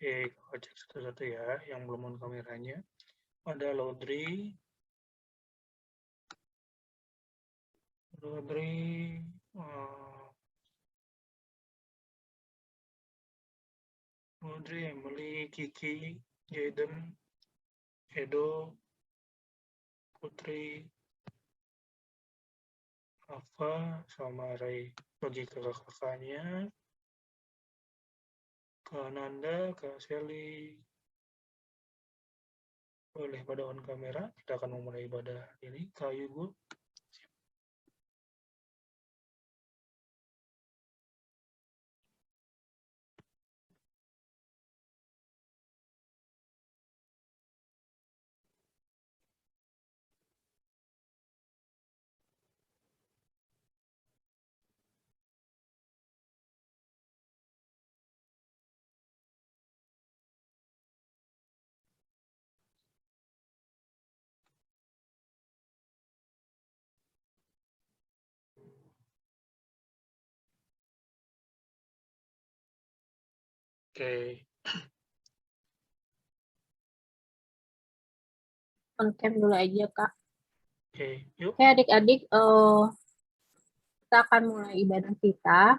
Oke, cek satu-satu ya, yang belum on kameranya. Ada Laudri. Laudri, Emily, Kiki, Jaden, Edo, Putri, Ava, sama Ray. Bagi kakak-kakaknya, Kak Nanda, Kak Sally, boleh pada on kamera. Kita akan memulai ibadah ini. Kak Yugo. Oke, On cam dulu aja, Kak. oke, yuk. Oke, adik-adik, kita akan mulai ibadah kita.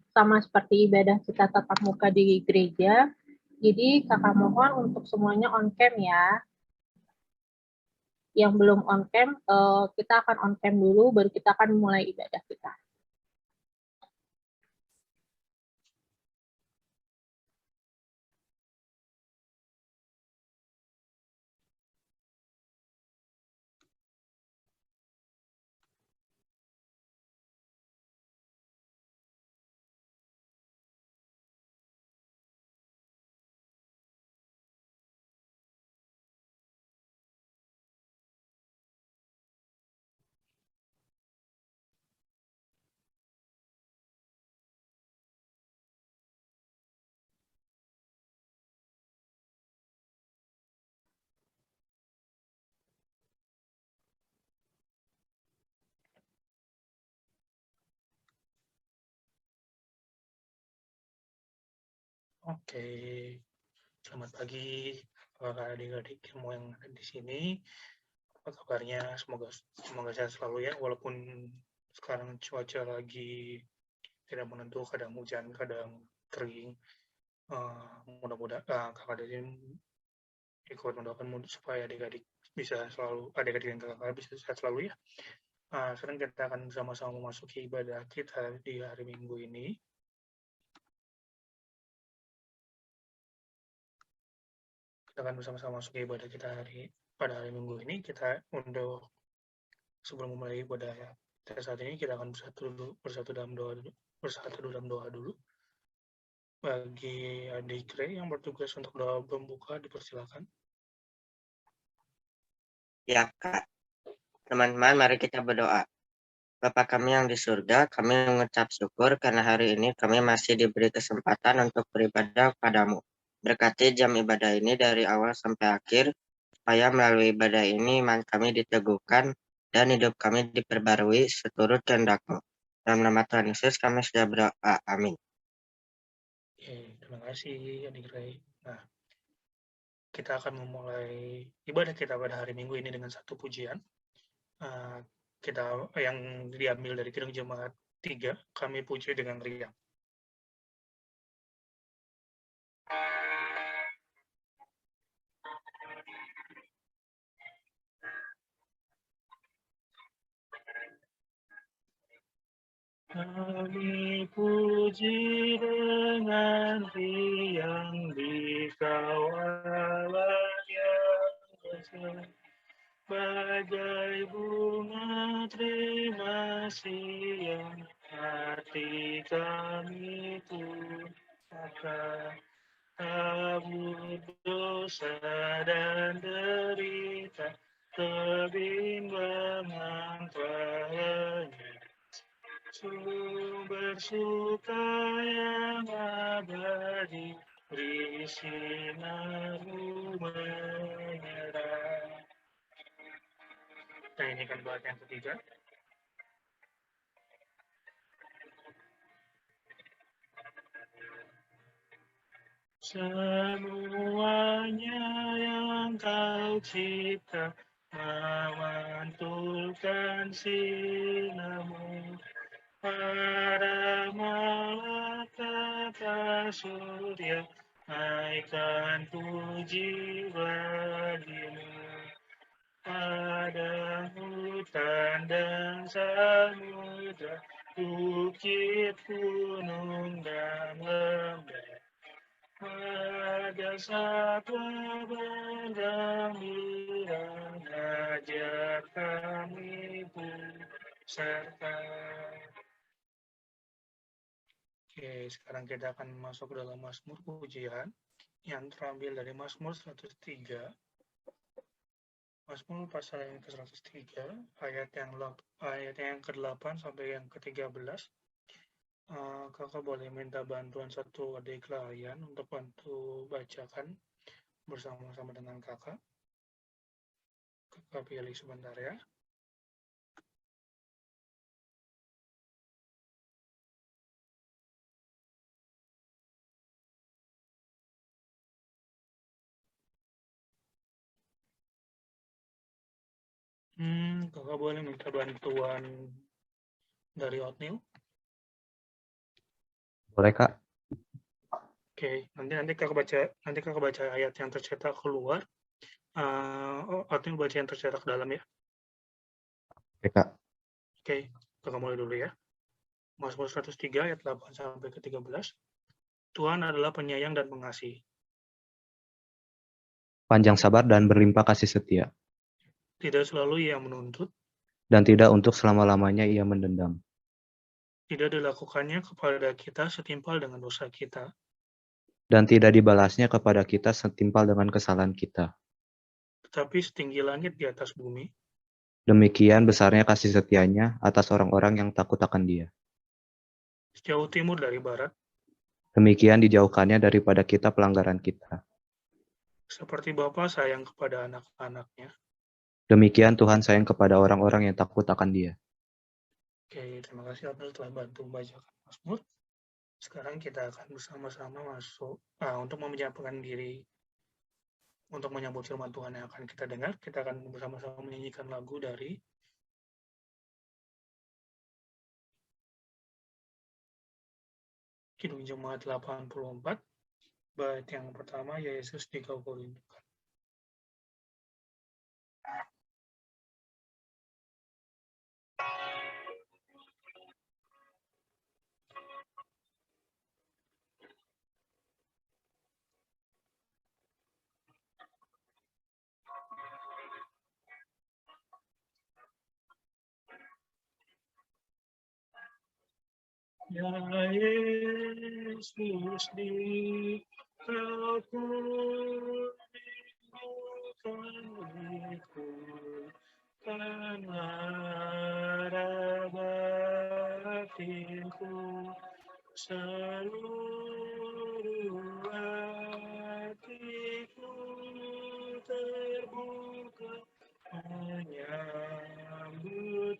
Sama seperti ibadah kita tatap muka di gereja. Jadi, kakak mohon untuk semuanya on cam ya. Yang belum on cam, kita akan on cam dulu, baru kita akan mulai ibadah kita. Oke, selamat pagi para adik-adik semua yang ada di sini. Apa kabarnya? Semoga sehat selalu ya. Walaupun sekarang cuaca lagi tidak menentu, kadang hujan, kadang kering. Mudah-mudahan kakak dari ikut mendoakan supaya adik-adik bisa selalu, adik-adik dan kakak bisa sehat selalu ya. Sekarang kita akan bersama-sama memasuki ibadah kita di hari Minggu ini. Kita akan bersama-sama masuk ibadah kita pada hari Minggu ini. Kita untuk sebelum memulai ibadah kita saat ini, kita akan bersatu dalam doa dulu. Bagi adik Ray yang bertugas untuk doa pembuka, dipersilakan. Ya Kak, teman-teman mari kita berdoa. Bapa kami yang di surga, kami mengucap syukur karena hari ini kami masih diberi kesempatan untuk beribadah padamu. Berkati jam ibadah ini dari awal sampai akhir, supaya melalui ibadah ini iman kami diteguhkan dan hidup kami diperbarui seturut kehendak-Mu. Dalam nama Tuhan Yesus kami sudah berdoa. Amin. Oke, terima kasih adik Ray. Nah, kita akan memulai ibadah kita pada hari Minggu ini dengan satu pujian. Kita yang diambil dari Kidung Jemaat 3, kami puji dengan riang. Kami puji dengan riang di kawalan yang besar, bagai bunga terima kasih yang hati kami pujakan. Kabur dosa dan derita, kebimbangan telah sumber suka yang abadi, beri sinar-Mu menyerah. Kita nyanyikan bait yang ketiga. Semuanya yang Kau cipta memantulkan sinar-Mu. Pada malapetaka surya, naikkan puji bagi-Mu. Pada hutan dan samudra, bukit, gunung, dan lembah, pada satwa bergembira, ajak kami berserta. Oke, sekarang kita akan masuk dalam Mazmur pujian yang terambil dari Mazmur 103. Mazmur pasal yang ke-103, ayat yang ke-8 sampai yang ke-13. Kakak boleh minta bantuan satu adik klien untuk bantu bacakan bersama-sama dengan kakak. Kakak pilih sebentar ya. Kakak boleh minta bantuan dari Otnil. Boleh, Kak? Oke, nanti kakak baca ayat yang tercetak keluar. Otnil baca yang tercetak dalam ya. Oke, Kak. Oke, kakak mulai dulu ya. Mazmur 103 ayat 8 sampai ke 13. Tuhan adalah penyayang dan pengasih. Panjang sabar dan berlimpah kasih setia, Tidak selalu ia menuntut, dan tidak untuk selama-lamanya ia mendendam. tidak dilakukannya kepada kita setimpal dengan dosa kita, Dan tidak dibalasnya kepada kita setimpal dengan kesalahan kita. tetapi setinggi langit di atas bumi, Demikian besarnya kasih setianya atas orang-orang yang takut akan Dia. sejauh timur dari barat, Demikian dijauhkannya daripada kita pelanggaran kita. seperti Bapa sayang kepada anak-anaknya. Demikian Tuhan sayang kepada orang-orang yang takut akan Dia. Oke, terima kasih Abel telah bantu membacakan Mazmur. Sekarang kita akan bersama-sama masuk untuk menyiapkan diri untuk menyambut firman Tuhan yang akan kita dengar. Kita akan bersama-sama menyanyikan lagu dari Kidung Jemaat 84, bait yang pertama, Yesus di Kau Kurindukan. Ya Yesus di Kau kurindukanku, kan harap batinku, seluruh hatiku terbuka menyambut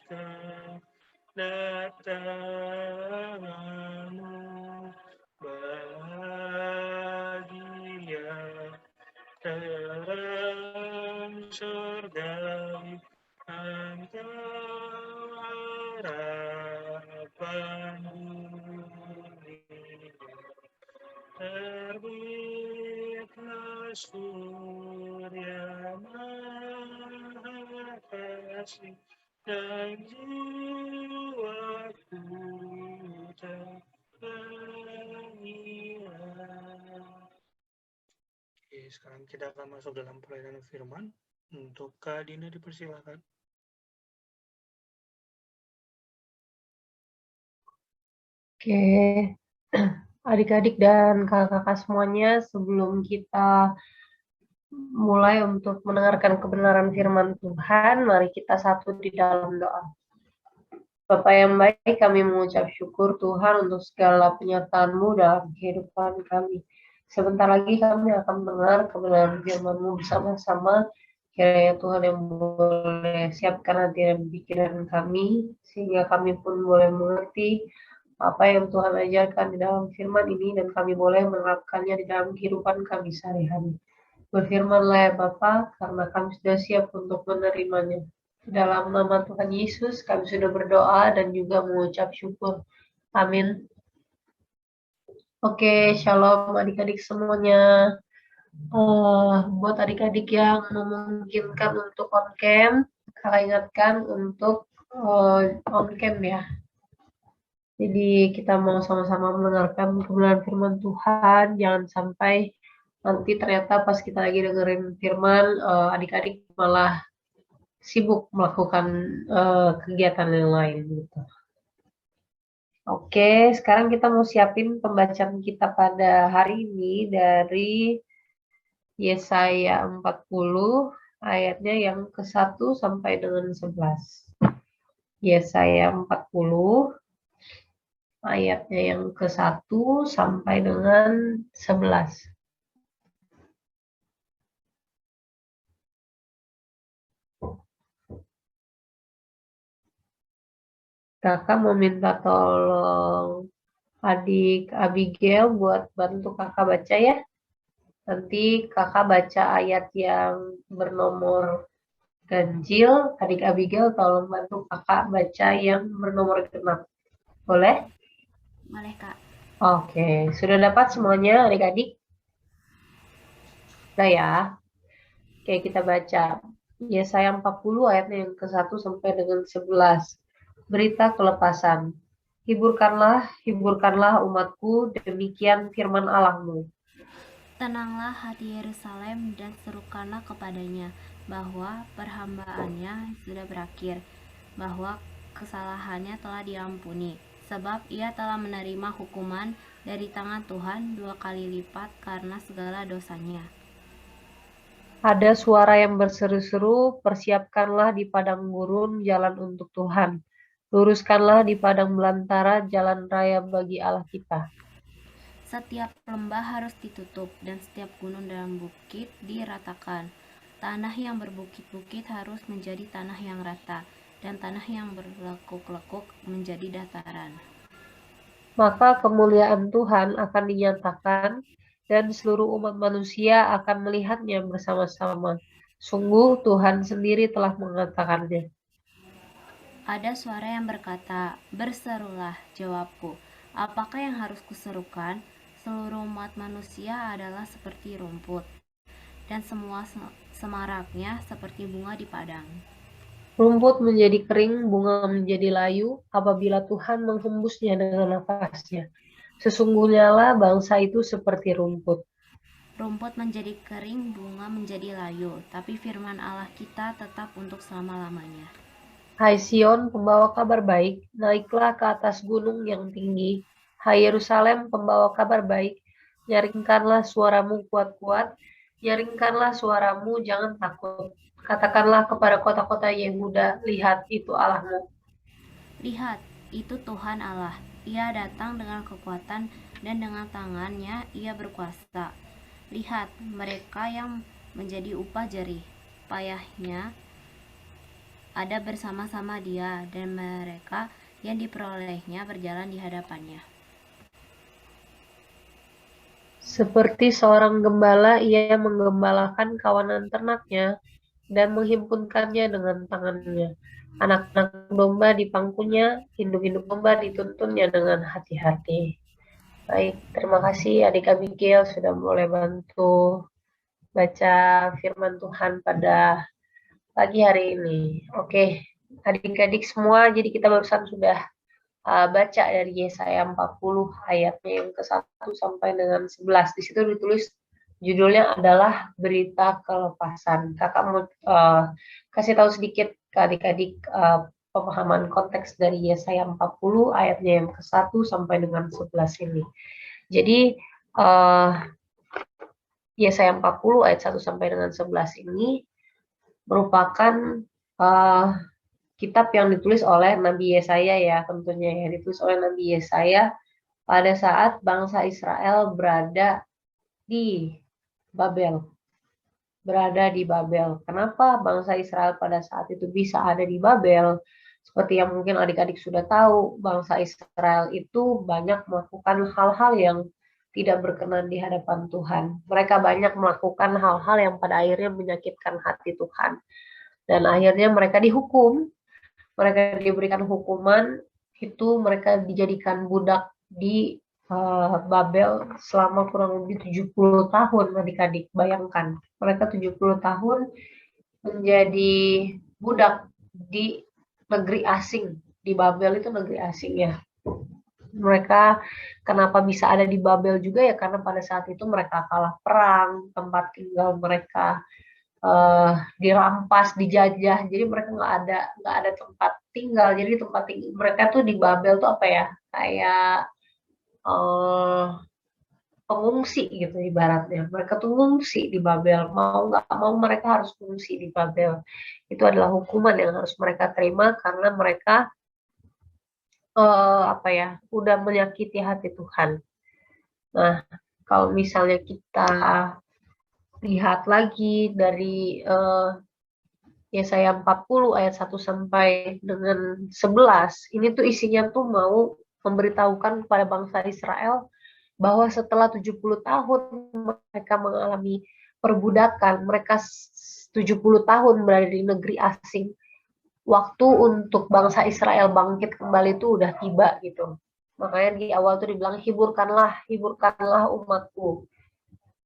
kedatanganmu. Bahagia terang surgawi, engkau harapan bumi. Terbitlah surya maha kasih, dan jiwaku terpengirat. Oke, sekarang kita akan masuk dalam pelayanan firman. Untuk Kak Dina dipersilakan. Oke, adik-adik dan kakak-kakak semuanya, sebelum kita mulai untuk mendengarkan kebenaran firman Tuhan, mari kita satu di dalam doa. Bapa yang baik, kami mengucap syukur Tuhan untuk segala penyertaan-Mu dalam kehidupan kami. Sebentar lagi kami akan mendengar kebenaran firman-Mu bersama-sama. Kiranya Tuhan yang boleh siapkan hati dan pikiran kami, sehingga kami pun boleh mengerti apa yang Tuhan ajarkan di dalam firman ini dan kami boleh menerapkannya di dalam kehidupan kami sehari-hari. Berfirmanlah ya Bapa, karena kami sudah siap untuk menerimanya. Di dalam nama Tuhan Yesus, kami sudah berdoa dan juga mengucap syukur. Amin. Oke, shalom adik-adik semuanya. Buat adik-adik yang memungkinkan untuk on cam, kakak ingatkan untuk on cam ya. Jadi kita mau sama-sama mendengarkan kebenaran firman Tuhan, jangan sampai nanti ternyata pas kita lagi dengerin firman, adik-adik malah sibuk melakukan kegiatan yang lain gitu. Oke, sekarang kita mau siapin pembacaan kita pada hari ini dari Yesaya 40 ayatnya yang ke-1 sampai dengan 11. Yesaya 40 ayatnya yang ke-1 sampai dengan 11. Kakak mau minta tolong adik Abigail buat bantu kakak baca ya. Nanti kakak baca ayat yang bernomor ganjil, adik Abigail tolong bantu kakak baca yang bernomor genap. Boleh? Boleh, Kak. Oke, sudah dapat semuanya adik-adik? Udah ya? Oke, kita baca. Yesaya 40 ayatnya yang ke-1 sampai dengan 11. Berita kelepasan. Hiburkanlah, hiburkanlah umatku, demikian firman Allahmu. Tenanglah hati Yerusalem dan serukanlah kepadanya bahwa perhambaannya sudah berakhir, bahwa kesalahannya telah diampuni, sebab ia telah menerima hukuman dari tangan Tuhan 2 kali lipat karena segala dosanya. Ada suara yang berseru-seru, persiapkanlah di padang gurun jalan untuk Tuhan. Luruskanlah di padang belantara jalan raya bagi Allah kita. Setiap lembah harus ditutup dan setiap gunung dan bukit diratakan. Tanah yang berbukit-bukit harus menjadi tanah yang rata, dan tanah yang berlekuk-lekuk menjadi dataran. Maka kemuliaan Tuhan akan dinyatakan, dan seluruh umat manusia akan melihatnya bersama-sama. Sungguh Tuhan sendiri telah mengatakannya. Ada suara yang berkata, "Berserulah," jawabku. Apakah yang harus kuserukan? Seluruh umat manusia adalah seperti rumput, dan semua semaraknya seperti bunga di padang. Rumput menjadi kering, bunga menjadi layu, apabila Tuhan menghembusnya dengan nafasnya. Sesungguhnya lah bangsa itu seperti rumput. Rumput menjadi kering, bunga menjadi layu, tapi firman Allah kita tetap untuk selama-lamanya. Hai Sion, pembawa kabar baik, naiklah ke atas gunung yang tinggi. Hai Yerusalem, pembawa kabar baik, nyaringkanlah suaramu kuat-kuat, nyaringkanlah suaramu, jangan takut. Katakanlah kepada kota-kota Yehuda, lihat itu Allahmu. Lihat, itu Tuhan Allah. Ia datang dengan kekuatan dan dengan tangannya ia berkuasa. Lihat, mereka yang menjadi upah jerih payahnya ada bersama-sama dia, dan mereka yang diperolehnya berjalan di hadapannya. Seperti seorang gembala, ia menggembalakan kawanan ternaknya dan menghimpunkannya dengan tangannya. Anak-anak domba di pangkunya, induk-induk domba dituntunnya dengan hati-hati. Baik, terima kasih adik Abigail sudah boleh bantu baca firman Tuhan pada pagi hari ini. Oke, adik-adik semua, jadi kita barusan sudah baca dari Yesaya 40 ayatnya yang ke-1 sampai dengan 11. Di situ ditulis judulnya adalah berita kelepasan. Kakak mau kasih tahu sedikit ke adik-adik pemahaman konteks dari Yesaya 40 ayatnya yang ke-1 sampai dengan 11 ini. Jadi Yesaya 40 ayat 1 sampai dengan 11 ini merupakan kitab yang ditulis oleh Nabi Yesaya ya, tentunya ya, ditulis oleh Nabi Yesaya pada saat bangsa Israel berada di Babel. Kenapa bangsa Israel pada saat itu bisa ada di Babel? Seperti yang mungkin adik-adik sudah tahu, bangsa Israel itu banyak melakukan hal-hal yang tidak berkenan di hadapan Tuhan. Mereka banyak melakukan hal-hal yang pada akhirnya menyakitkan hati Tuhan. Dan akhirnya mereka dihukum, mereka diberikan hukuman, itu mereka dijadikan budak di Babel selama kurang lebih 70 tahun, adik-adik. Bayangkan, mereka 70 tahun menjadi budak di negeri asing. Di Babel itu negeri asing ya. Mereka kenapa bisa ada di Babel juga ya, karena pada saat itu mereka kalah perang, tempat tinggal mereka dirampas, dijajah, jadi mereka nggak ada tempat tinggal. Jadi tempat tinggal mereka tuh di Babel tuh apa ya, kayak pengungsi gitu ibaratnya. Mereka tuh ngungsi di Babel, mau nggak mau mereka harus mengungsi di Babel. Itu adalah hukuman yang harus mereka terima karena mereka apa ya, udah menyakiti hati Tuhan. Nah, kalau misalnya kita lihat lagi dari Yesaya 40 ayat 1 sampai dengan 11, ini tuh isinya tuh mau memberitahukan kepada bangsa Israel bahwa setelah 70 tahun mereka mengalami perbudakan, mereka 70 tahun berada di negeri asing, waktu untuk bangsa Israel bangkit kembali itu udah tiba gitu. Makanya di awal tuh dibilang hiburkanlah umatku.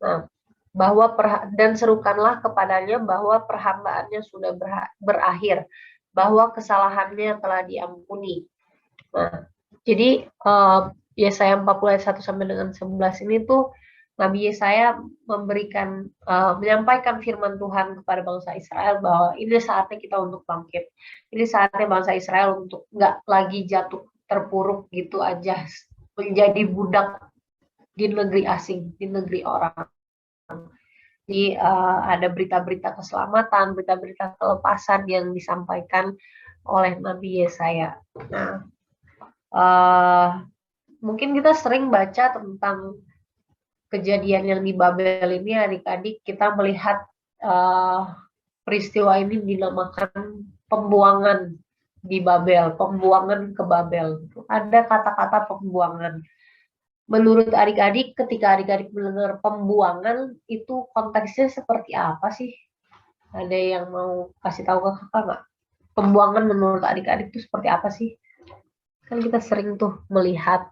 Nah, bahwa dan serukanlah kepadanya bahwa perhambaannya sudah berakhir, bahwa kesalahannya telah diampuni. Nah, jadi Yesaya 40 ayat 1 sampai dengan 11 ini tuh Nabi Yesaya memberikan menyampaikan firman Tuhan kepada bangsa Israel bahwa ini saatnya kita untuk bangkit. Ini saatnya bangsa Israel untuk nggak lagi jatuh terpuruk gitu aja menjadi budak di negeri asing, di negeri orang. Jadi ada berita-berita keselamatan, berita-berita kelepasan yang disampaikan oleh Nabi Yesaya. Nah, mungkin kita sering baca tentang kejadian yang di Babel ini, adik-adik, kita melihat peristiwa ini dinamakan pembuangan di Babel, pembuangan ke Babel. Ada kata-kata pembuangan. Menurut adik-adik, ketika adik-adik mendengar pembuangan, itu konteksnya seperti apa sih? Ada yang mau kasih tahu ke kakak nggak? Pembuangan menurut adik-adik itu seperti apa sih? Kan kita sering tuh melihat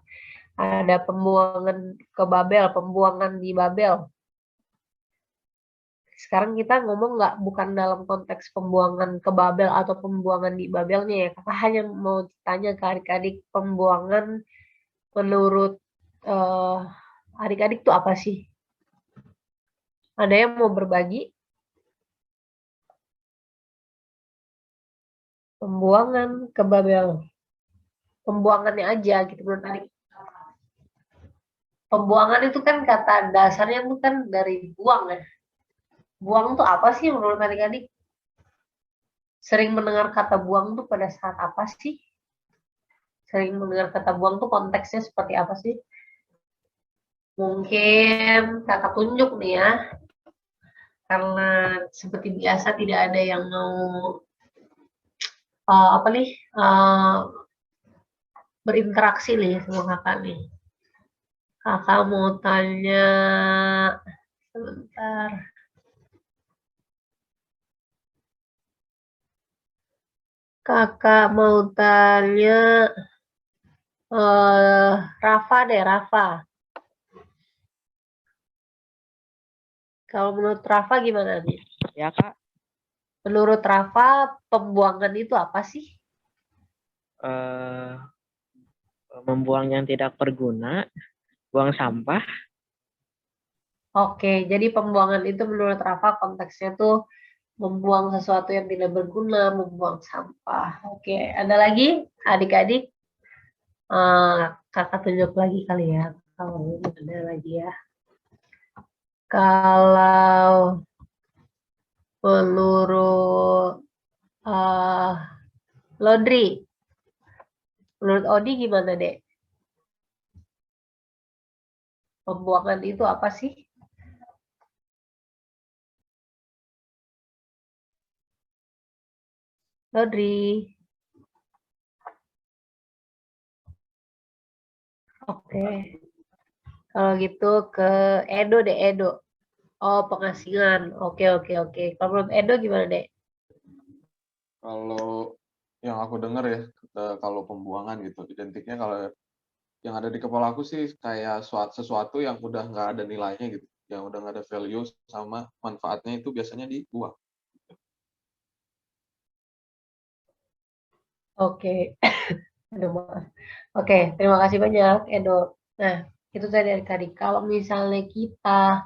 ada pembuangan ke Babel, pembuangan di Babel. Sekarang kita ngomong bukan dalam konteks pembuangan ke Babel atau pembuangan di Babelnya ya. Kakak hanya mau tanya ke adik-adik, pembuangan menurut adik-adik itu apa sih? Ada yang mau berbagi? Pembuangan ke Babel. Pembuangannya aja gitu menurut adik. Pembuangan itu kan kata dasarnya itu kan dari buang ya. Buang tuh apa sih menurut adik-adik? Sering mendengar kata buang tuh pada saat apa sih? Sering mendengar kata buang tuh konteksnya seperti apa sih? Mungkin kakak tunjuk nih ya. Karena seperti biasa tidak ada yang mau berinteraksi nih sama kakak nih. Kakak mau tanya sebentar. Kakak mau tanya Rafa deh, Rafa. Kalau menurut Rafa gimana nih? Ya, Kak. Menurut Rafa, pembuangan itu apa sih? Membuang yang tidak berguna, buang sampah. Oke, jadi pembuangan itu menurut Rafa konteksnya tuh membuang sesuatu yang tidak berguna, membuang sampah. Oke, ada lagi adik-adik? Kakak tunjuk lagi kali ya, kalau ada lagi ya. Kalau menurut Lodri, menurut Odi gimana dek? Pembuangan itu apa sih? Lodri. Oke. Kalau gitu ke Edo deh, Edo. Oh, pengasingan. Oke. Kalau menurut Edo gimana, Dek? Kalau yang aku dengar ya, kalau pembuangan gitu, identiknya kalau yang ada di kepala aku sih kayak sesuatu yang udah nggak ada nilainya gitu, yang udah nggak ada value sama manfaatnya itu biasanya dibuang. Oke. Aduh, maaf. Oke, terima kasih banyak, Edo. Nah, itu tadi. Kalau misalnya kita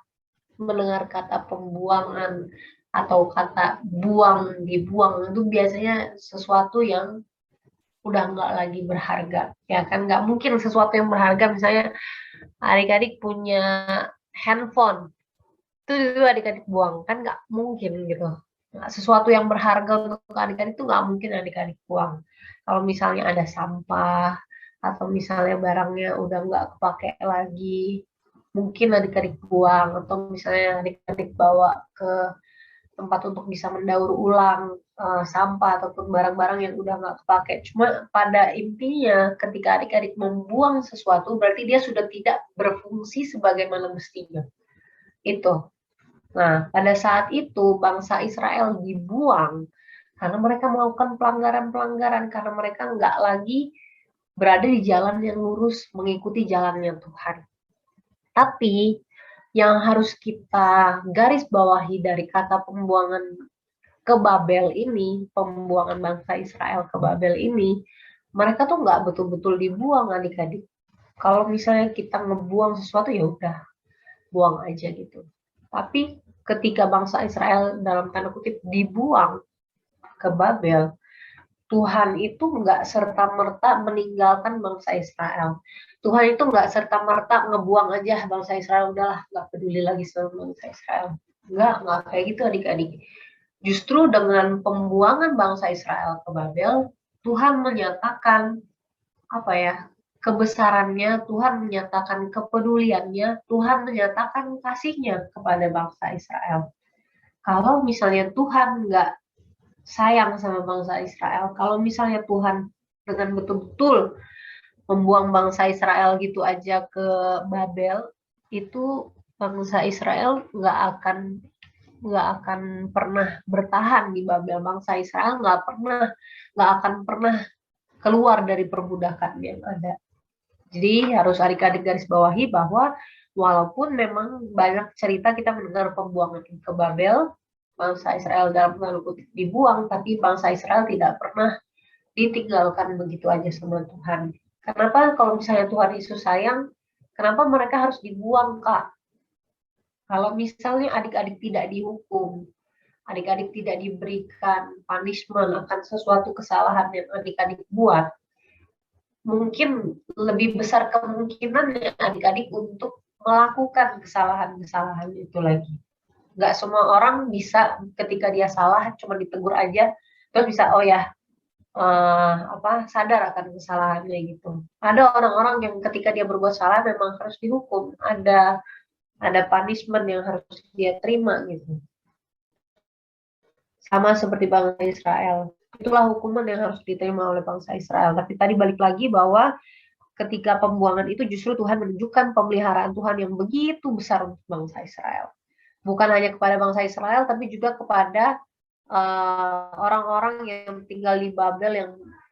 mendengar kata pembuangan atau kata buang, dibuang, itu biasanya sesuatu yang udah nggak lagi berharga. Ya kan, nggak mungkin sesuatu yang berharga, misalnya adik-adik punya handphone, itu adik-adik buang. Kan nggak mungkin gitu. Nah, sesuatu yang berharga untuk adik-adik itu nggak mungkin adik-adik buang. Kalau misalnya ada sampah, atau misalnya barangnya udah nggak kepake lagi, mungkin adik-adik buang, atau misalnya adik-adik bawa ke tempat untuk bisa mendaur ulang sampah ataupun barang-barang yang udah nggak kepake. Cuma pada intinya ketika adik-adik membuang sesuatu berarti dia sudah tidak berfungsi sebagaimana mestinya. Itu. Nah, pada saat itu bangsa Israel dibuang karena mereka melakukan pelanggaran-pelanggaran, karena mereka nggak lagi berada di jalan yang lurus mengikuti jalannya Tuhan. Tapi yang harus kita garis bawahi dari kata pembuangan ke Babel ini, pembuangan bangsa Israel ke Babel ini, mereka tuh nggak betul-betul dibuang adik-adik. Kalau misalnya kita ngebuang sesuatu ya udah, buang aja gitu. Tapi ketika bangsa Israel dalam tanda kutip dibuang ke Babel, Tuhan itu nggak serta-merta meninggalkan bangsa Israel. Tuhan itu nggak serta-merta ngebuang aja bangsa Israel, udahlah nggak peduli lagi sama bangsa Israel. Nggak kayak gitu adik-adik. Justru dengan pembuangan bangsa Israel ke Babel, Tuhan menyatakan apa ya, kebesarannya, Tuhan menyatakan kepeduliannya, Tuhan menyatakan kasihnya kepada bangsa Israel. Kalau misalnya Tuhan nggak sayang sama bangsa Israel, kalau misalnya Tuhan dengan betul-betul membuang bangsa Israel gitu aja ke Babel, itu bangsa Israel nggak akan pernah bertahan di Babel. Bangsa Israel nggak akan pernah keluar dari perbudakan yang ada. Jadi harus adik-adik garis bawahi bahwa walaupun memang banyak cerita kita mendengar pembuangan ke Babel, bangsa Israel dalam tanda kutip dibuang, tapi bangsa Israel tidak pernah ditinggalkan begitu aja sama Tuhan. Kenapa kalau misalnya Tuhan Yesus sayang, kenapa mereka harus dibuang, Kak? Kalau misalnya adik-adik tidak dihukum, adik-adik tidak diberikan punishment akan sesuatu kesalahan yang adik-adik buat, mungkin lebih besar kemungkinan adik-adik untuk melakukan kesalahan-kesalahan itu lagi. Nggak semua orang bisa ketika dia salah cuma ditegur aja terus bisa sadar akan kesalahannya gitu. Ada orang-orang yang ketika dia berbuat salah memang harus dihukum, ada punishment yang harus dia terima gitu. Sama seperti bangsa Israel. Itulah hukuman yang harus diterima oleh bangsa Israel. Tapi tadi balik lagi bahwa ketika pembuangan itu justru Tuhan menunjukkan pemeliharaan Tuhan yang begitu besar untuk bangsa Israel. Bukan hanya kepada bangsa Israel, tapi juga kepada orang-orang yang tinggal di Babel, yang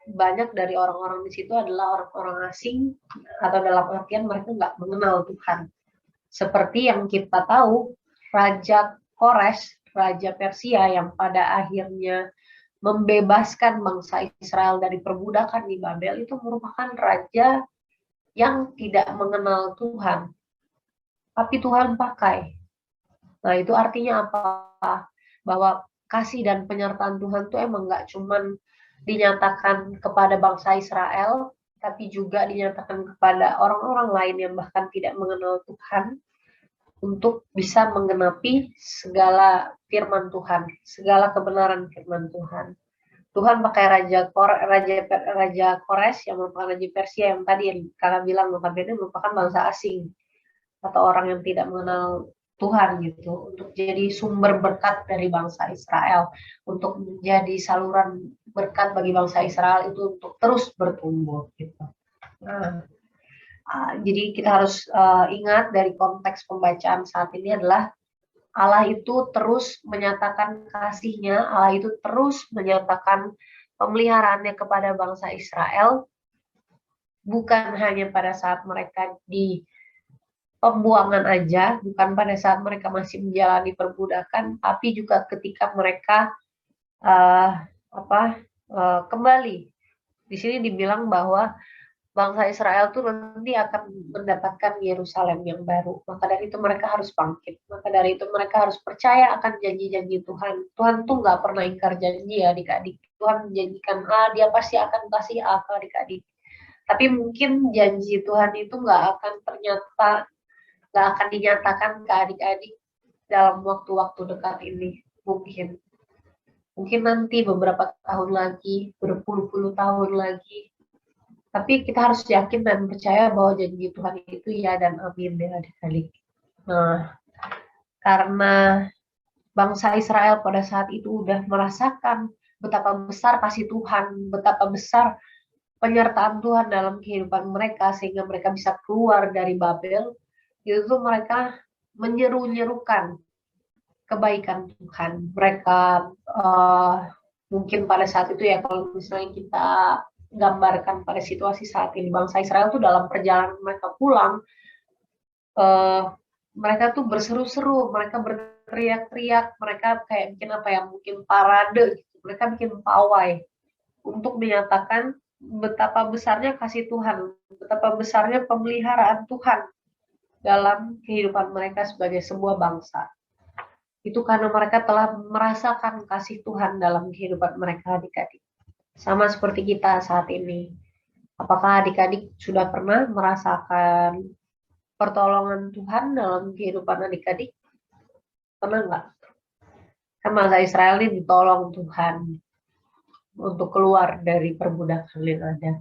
banyak dari orang-orang di situ adalah orang-orang asing, atau dalam artian mereka nggak mengenal Tuhan. Seperti yang kita tahu, Raja Kores, Raja Persia yang pada akhirnya membebaskan bangsa Israel dari perbudakan di Babel, itu merupakan raja yang tidak mengenal Tuhan. Tapi Tuhan pakai. Nah, itu artinya apa? Bahwa kasih dan penyertaan Tuhan itu emang nggak cuman dinyatakan kepada bangsa Israel, tapi juga dinyatakan kepada orang-orang lain yang bahkan tidak mengenal Tuhan, untuk bisa menggenapi segala firman Tuhan, segala kebenaran firman Tuhan. Tuhan pakai Raja Kores yang merupakan Raja Persia yang tadi yang kakak bilang notabene merupakan bangsa asing atau orang yang tidak mengenal Tuhan gitu, untuk jadi sumber berkat dari bangsa Israel, untuk menjadi saluran berkat bagi bangsa Israel itu untuk terus bertumbuh gitu. Nah, Jadi kita harus ingat dari konteks pembacaan saat ini adalah Allah itu terus menyatakan kasih-Nya, Allah itu terus menyatakan pemeliharaannya kepada bangsa Israel, bukan hanya pada saat mereka di pembuangan aja, bukan pada saat mereka masih menjalani perbudakan, tapi juga ketika mereka kembali. Di sini dibilang bahwa bangsa Israel tuh nanti akan mendapatkan Yerusalem yang baru. Maka dari itu mereka harus bangkit. Maka dari itu mereka harus percaya akan janji-janji Tuhan. Tuhan tuh nggak pernah ingkar janji ya adik-adik. Tuhan menjanjikan dia pasti akan kasih ke adik-adik. Tapi mungkin janji Tuhan itu nggak akan dinyatakan ke adik-adik dalam waktu-waktu dekat ini. Mungkin nanti beberapa tahun lagi, berpuluh-puluh tahun lagi. Tapi kita harus yakin dan percaya bahwa janji Tuhan itu ya dan amin ya adik-adik. Nah, karena bangsa Israel pada saat itu udah merasakan betapa besar kasih Tuhan, betapa besar penyertaan Tuhan dalam kehidupan mereka sehingga mereka bisa keluar dari Babel, itu mereka menyeru-nyerukan kebaikan Tuhan. Mereka mungkin pada saat itu ya kalau misalnya kita gambarkan pada situasi saat ini, bangsa Israel tuh dalam perjalanan mereka pulang, mereka tuh berseru-seru, mereka berteriak-teriak, mereka kayak mungkin parade, gitu. Mereka bikin pawai untuk menyatakan betapa besarnya kasih Tuhan, betapa besarnya pemeliharaan Tuhan dalam kehidupan mereka sebagai sebuah bangsa. Itu karena mereka telah merasakan kasih Tuhan dalam kehidupan mereka adik-adik. Sama seperti kita saat ini. Apakah adik-adik sudah pernah merasakan pertolongan Tuhan dalam kehidupan adik-adik? Pernah nggak? Kan bangsa Israel ini ditolong Tuhan untuk keluar dari perbudakan yang ada.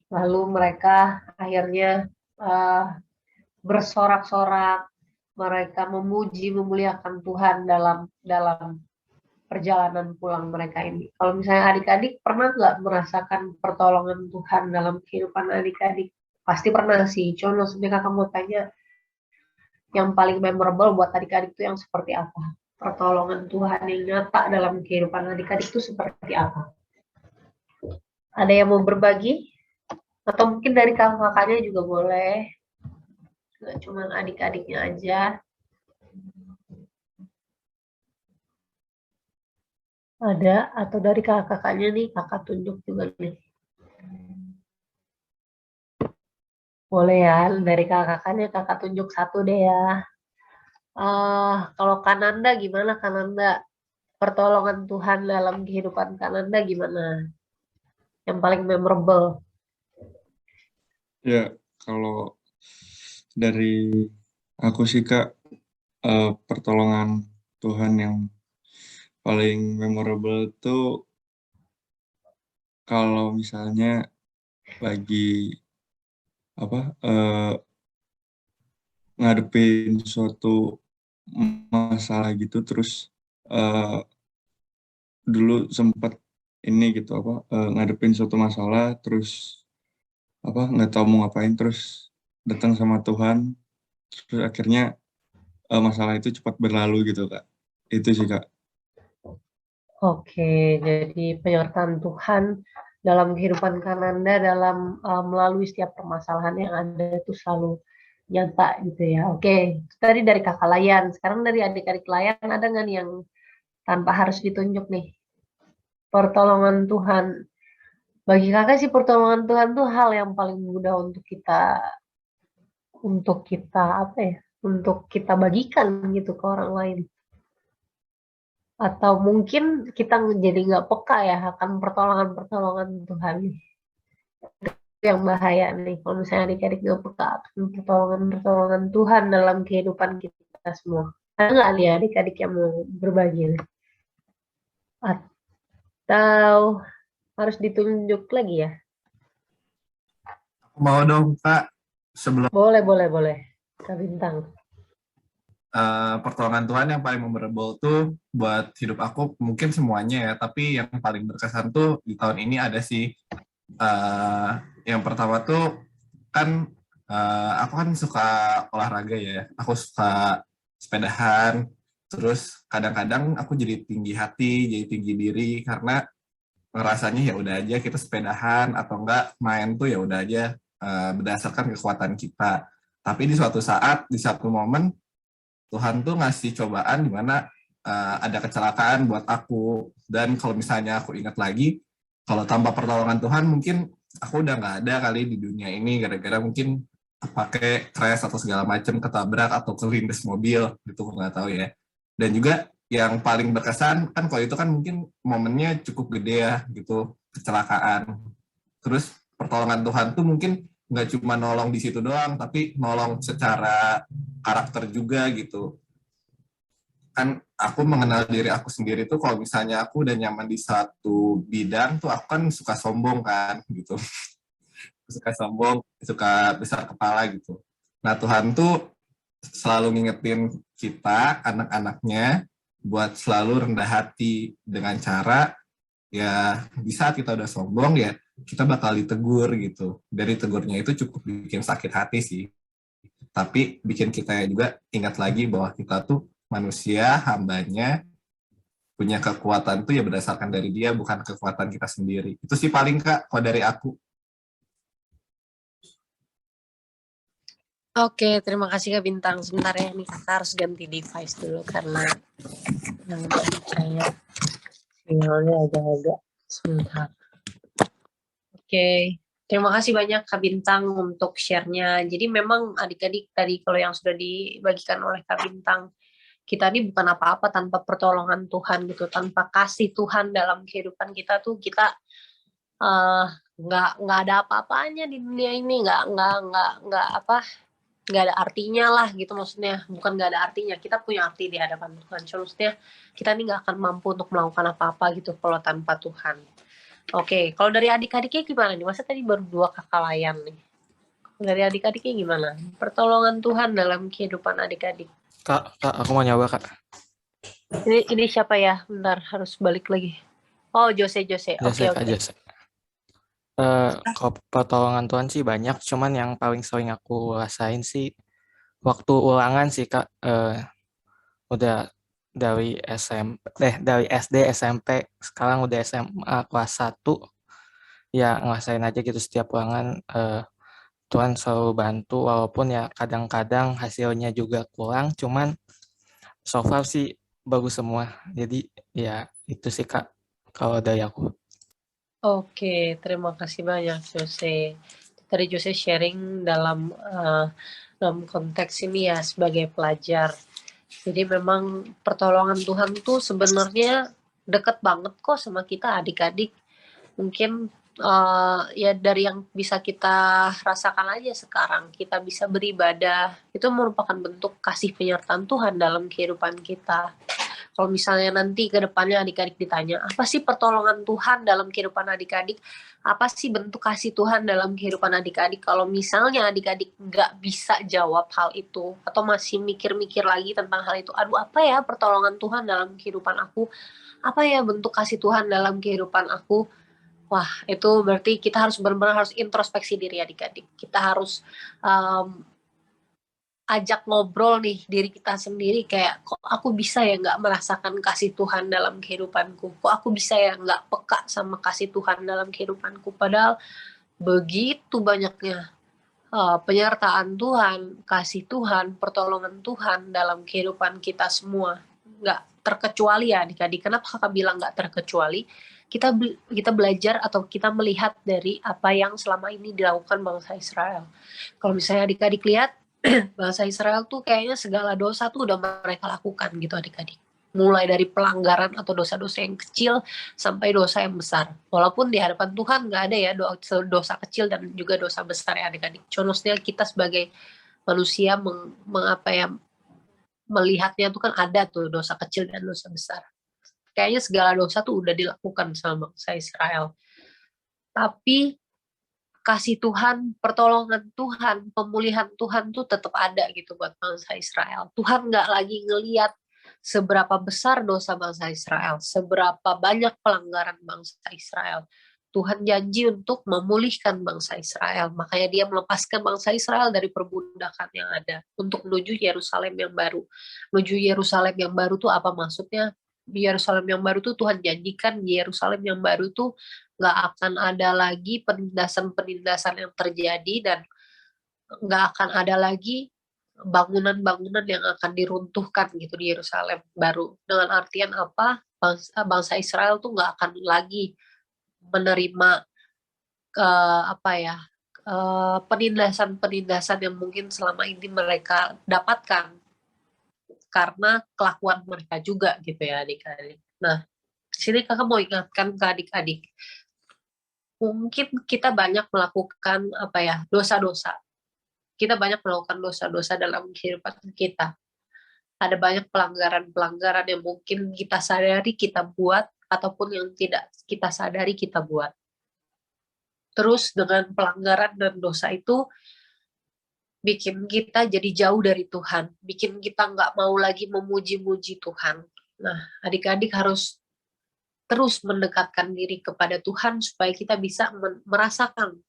Lalu mereka akhirnya bersorak-sorak, mereka memuji, memuliakan Tuhan dalam perjalanan pulang mereka ini. Kalau misalnya adik-adik pernah nggak merasakan pertolongan Tuhan dalam kehidupan adik-adik? Pasti pernah sih. Cuma maksudnya kakak mau tanya, yang paling memorable buat adik-adik itu yang seperti apa? Pertolongan Tuhan yang nyata dalam kehidupan adik-adik itu seperti apa? Ada yang mau berbagi? Atau mungkin dari kakak-kakaknya juga boleh. Nggak cuma adik-adiknya aja. Ada, atau dari kakak-kakaknya nih, kakak tunjuk juga nih. Boleh ya, dari kakak-kakaknya kakak tunjuk satu deh ya. Kalau Kananda gimana Kananda? Pertolongan Tuhan dalam kehidupan Kananda gimana? Yang paling memorable? Ya, kalau dari aku sih Kak, pertolongan Tuhan yang paling memorable tuh kalau misalnya lagi ngadepin suatu masalah gitu, terus dulu sempat ini gitu ngadepin suatu masalah, terus nggak tahu mau ngapain, terus datang sama Tuhan, terus akhirnya masalah itu cepat berlalu gitu Kak. Itu sih Kak. Oke, jadi penyertaan Tuhan dalam kehidupan Kananda dalam melalui setiap permasalahan yang ada itu selalu nyata gitu ya. Oke, itu tadi dari kakak Layan. Sekarang dari adik-adik Layan ada nggak nih yang tanpa harus ditunjuk nih? Pertolongan Tuhan. Bagi kakak sih pertolongan Tuhan tuh hal yang paling mudah untuk kita bagikan gitu ke orang lain. Atau mungkin kita jadi nggak peka ya akan pertolongan Tuhan nih. Itu yang bahaya nih, kalau misalnya adik-adik nggak peka akan pertolongan Tuhan dalam kehidupan kita semua. Ada nggak nih adik-adik yang mau berbagi? Atau harus ditunjuk lagi ya? Mau dong Kak, sebelum Boleh. Kak Bintang. Pertolongan Tuhan yang paling memorable tuh buat hidup aku mungkin semuanya ya, tapi yang paling berkesan tuh di tahun ini ada sih. Yang pertama tuh kan Aku kan suka olahraga ya, aku suka sepedahan, terus kadang-kadang aku jadi tinggi hati, jadi tinggi diri karena ngerasanya ya udah aja kita sepedahan atau enggak main tuh ya udah aja berdasarkan kekuatan kita. Tapi di suatu saat, di satu momen Tuhan tuh ngasih cobaan di mana ada kecelakaan buat aku. Dan kalau misalnya aku ingat lagi, kalau tanpa pertolongan Tuhan mungkin aku udah nggak ada kali di dunia ini gara-gara mungkin pakai crash atau segala macam, ketabrak atau kelindes mobil gitu, aku nggak tahu ya. Dan juga yang paling berkesan kan kalau itu kan mungkin momennya cukup gede ya gitu, kecelakaan. Terus pertolongan Tuhan tuh mungkin nggak cuma nolong di situ doang, tapi nolong secara karakter juga gitu. Kan aku mengenal diri aku sendiri tuh kalau misalnya aku udah nyaman di satu bidang tuh aku kan suka sombong kan gitu. Suka sombong, suka besar kepala gitu. Nah Tuhan tuh selalu ngingetin kita, anak-anaknya, buat selalu rendah hati dengan cara, ya di saat kita udah sombong ya, kita bakal ditegur gitu. Dari tegurnya itu cukup bikin sakit hati sih. Tapi bikin kita juga ingat lagi bahwa kita tuh manusia, hambanya, punya kekuatan tuh ya berdasarkan dari dia, bukan kekuatan kita sendiri. Itu sih paling Kak, kalau dari aku. Oke, terima kasih Kak Bintang. Sebentar ya, nih Kakak harus ganti device dulu karena yang saya sinyalnya agak-agak sebentar. Oke, terima kasih banyak Kak Bintang untuk share-nya. Jadi memang adik-adik tadi kalau yang sudah dibagikan oleh Kak Bintang, kita ini bukan apa-apa tanpa pertolongan Tuhan gitu, tanpa kasih Tuhan dalam kehidupan kita tuh kita nggak ada apa-apanya di dunia ini, nggak ada artinya lah gitu, maksudnya bukan nggak ada artinya, kita punya arti di hadapan Tuhan. Cuma maksudnya kita ini nggak akan mampu untuk melakukan apa-apa gitu kalau tanpa Tuhan. Oke, kalau dari adik-adiknya gimana nih? Masa tadi baru 2 kakak layan nih. Dari adik-adiknya gimana? Pertolongan Tuhan dalam kehidupan adik-adik. Kak, aku mau nyoba, Kak. Ini siapa ya? Bentar, harus balik lagi. Oh, Jose. Jose, Oke. Kak, Jose. Kalau pertolongan Tuhan sih banyak, cuman yang paling sering aku rasain sih waktu ulangan sih Kak. Udah dari dari SD, SMP, sekarang udah SMA kelas 1, ya ngerasain aja gitu setiap ulangan Tuhan selalu bantu, walaupun ya kadang-kadang hasilnya juga kurang, cuman so far sih bagus semua. Jadi ya itu sih Kak kalau dari aku. Oke, terima kasih banyak Jose. Tadi Jose sharing dalam konteks ini ya sebagai pelajar. Jadi memang pertolongan Tuhan tuh sebenarnya deket banget kok sama kita adik-adik. Mungkin ya dari yang bisa kita rasakan aja sekarang, kita bisa beribadah, itu merupakan bentuk kasih penyertaan Tuhan dalam kehidupan kita. Kalau misalnya nanti ke depannya adik-adik ditanya, apa sih pertolongan Tuhan dalam kehidupan adik-adik? Apa sih bentuk kasih Tuhan dalam kehidupan adik-adik? Kalau misalnya adik-adik nggak bisa jawab hal itu, atau masih mikir-mikir lagi tentang hal itu, aduh apa ya pertolongan Tuhan dalam kehidupan aku? Apa ya bentuk kasih Tuhan dalam kehidupan aku? Wah, itu berarti kita harus benar-benar harus introspeksi diri adik-adik. Kita harus ajak ngobrol nih diri kita sendiri, kayak kok aku bisa ya nggak merasakan kasih Tuhan dalam kehidupanku, kok aku bisa ya nggak peka sama kasih Tuhan dalam kehidupanku, padahal begitu banyaknya penyertaan Tuhan, kasih Tuhan, pertolongan Tuhan dalam kehidupan kita semua, nggak terkecuali ya adik-adik. Kenapa kakak bilang nggak terkecuali? Kita belajar atau kita melihat dari apa yang selama ini dilakukan bangsa Israel. Kalau misalnya adik-adik lihat, bangsa Israel tuh kayaknya segala dosa tuh udah mereka lakukan gitu adik-adik. Mulai dari pelanggaran atau dosa-dosa yang kecil sampai dosa yang besar. Walaupun di hadapan Tuhan nggak ada ya dosa kecil dan juga dosa besar ya adik-adik. Contohnya kita sebagai manusia melihatnya tuh kan ada tuh dosa kecil dan dosa besar. Kayaknya segala dosa tuh udah dilakukan sama bangsa Israel. Tapi kasih Tuhan, pertolongan Tuhan, pemulihan Tuhan tuh tetap ada gitu buat bangsa Israel. Tuhan nggak lagi ngelihat seberapa besar dosa bangsa Israel, seberapa banyak pelanggaran bangsa Israel. Tuhan janji untuk memulihkan bangsa Israel. Makanya dia melepaskan bangsa Israel dari perbudakan yang ada untuk menuju Yerusalem yang baru. Menuju Yerusalem yang baru tuh apa maksudnya? Di Yerusalem yang baru tuh Tuhan janjikan di Yerusalem yang baru tuh nggak akan ada lagi penindasan-penindasan yang terjadi, dan nggak akan ada lagi bangunan-bangunan yang akan diruntuhkan gitu di Yerusalem baru. Dengan artian apa? Bangsa Israel tuh nggak akan lagi menerima penindasan-penindasan yang mungkin selama ini mereka dapatkan karena kelakuan mereka juga gitu ya adik-adik. Nah, di sini kakak mau ingatkan ke adik-adik, mungkin kita banyak melakukan dosa-dosa. Kita banyak melakukan dosa-dosa dalam kehidupan kita. Ada banyak pelanggaran-pelanggaran yang mungkin kita sadari kita buat ataupun yang tidak kita sadari kita buat. Terus dengan pelanggaran dan dosa itu bikin kita jadi jauh dari Tuhan, bikin kita nggak mau lagi memuji-muji Tuhan. Nah, adik-adik harus terus mendekatkan diri kepada Tuhan supaya kita bisa merasakan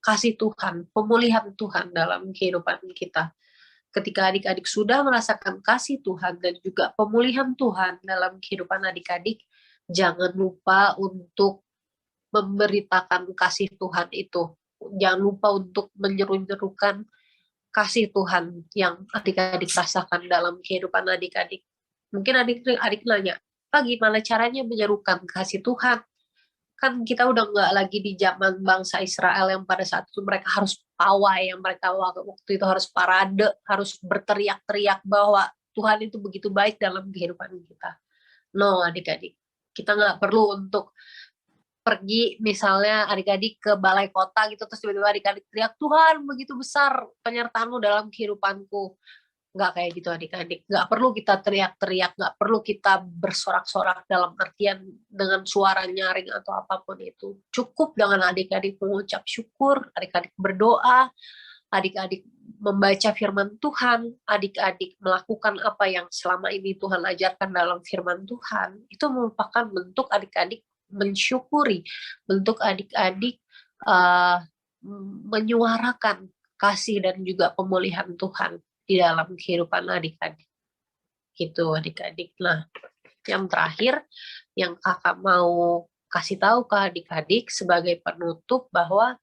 kasih Tuhan, pemulihan Tuhan dalam kehidupan kita. Ketika adik-adik sudah merasakan kasih Tuhan dan juga pemulihan Tuhan dalam kehidupan adik-adik, jangan lupa untuk memberitakan kasih Tuhan itu. Jangan lupa untuk menyeru-nyerukan kasih Tuhan yang adik-adik rasakan dalam kehidupan adik-adik. Mungkin adik-adik nanya, Pak, gimana caranya menyerukan kasih Tuhan? Kan kita udah nggak lagi di zaman bangsa Israel yang pada saat itu mereka harus pawai, yang mereka waktu itu harus parade, harus berteriak-teriak bahwa Tuhan itu begitu baik dalam kehidupan kita. No, adik-adik. Kita nggak perlu untuk pergi misalnya adik-adik ke balai kota gitu, terus tiba-tiba adik-adik teriak, Tuhan begitu besar penyertaan-Mu dalam kehidupanku. Nggak kayak gitu adik-adik. Nggak perlu kita teriak-teriak, nggak perlu kita bersorak-sorak dalam artian dengan suara nyaring atau apapun itu. Cukup dengan adik-adik mengucap syukur, adik-adik berdoa, adik-adik membaca firman Tuhan, adik-adik melakukan apa yang selama ini Tuhan ajarkan dalam firman Tuhan. Itu merupakan bentuk adik-adik mensyukuri, bentuk adik-adik menyuarakan kasih dan juga pemulihan Tuhan di dalam kehidupan adik-adik. Gitu adik-adik. Nah, yang terakhir yang kakak mau kasih tahu ke adik-adik sebagai penutup bahwa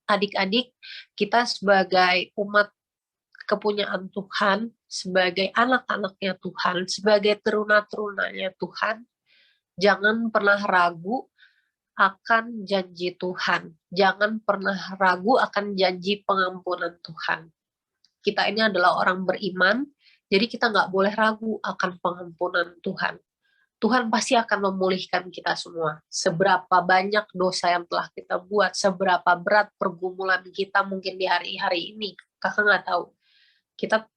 adik-adik kita sebagai umat kepunyaan Tuhan, sebagai anak-anaknya Tuhan, sebagai teruna-terunanya Tuhan, jangan pernah ragu akan janji Tuhan. Jangan pernah ragu akan janji pengampunan Tuhan. Kita ini adalah orang beriman, jadi kita nggak boleh ragu akan pengampunan Tuhan. Tuhan pasti akan memulihkan kita semua. Seberapa banyak dosa yang telah kita buat, seberapa berat pergumulan kita mungkin di hari-hari ini, kakak nggak tahu.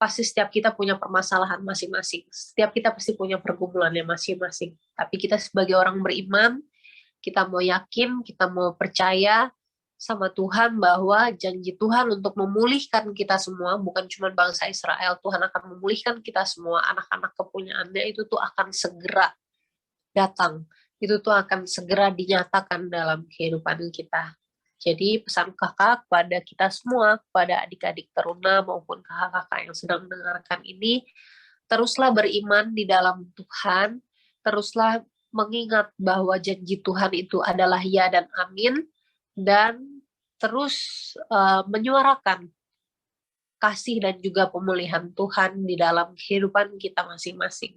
Setiap kita punya permasalahan masing-masing. Setiap kita pasti punya pergumulannya masing-masing. Tapi kita sebagai orang beriman, kita mau yakin, kita mau percaya sama Tuhan bahwa janji Tuhan untuk memulihkan kita semua, bukan cuma bangsa Israel, Tuhan akan memulihkan kita semua, anak-anak kepunyaannya itu tuh akan segera datang. Itu tuh akan segera dinyatakan dalam kehidupan kita. Jadi pesan kakak kepada kita semua, kepada adik-adik teruna maupun kakak-kakak yang sedang mendengarkan ini, teruslah beriman di dalam Tuhan, teruslah mengingat bahwa janji Tuhan itu adalah ya dan amin, dan terus menyuarakan kasih dan juga pemulihan Tuhan di dalam kehidupan kita masing-masing.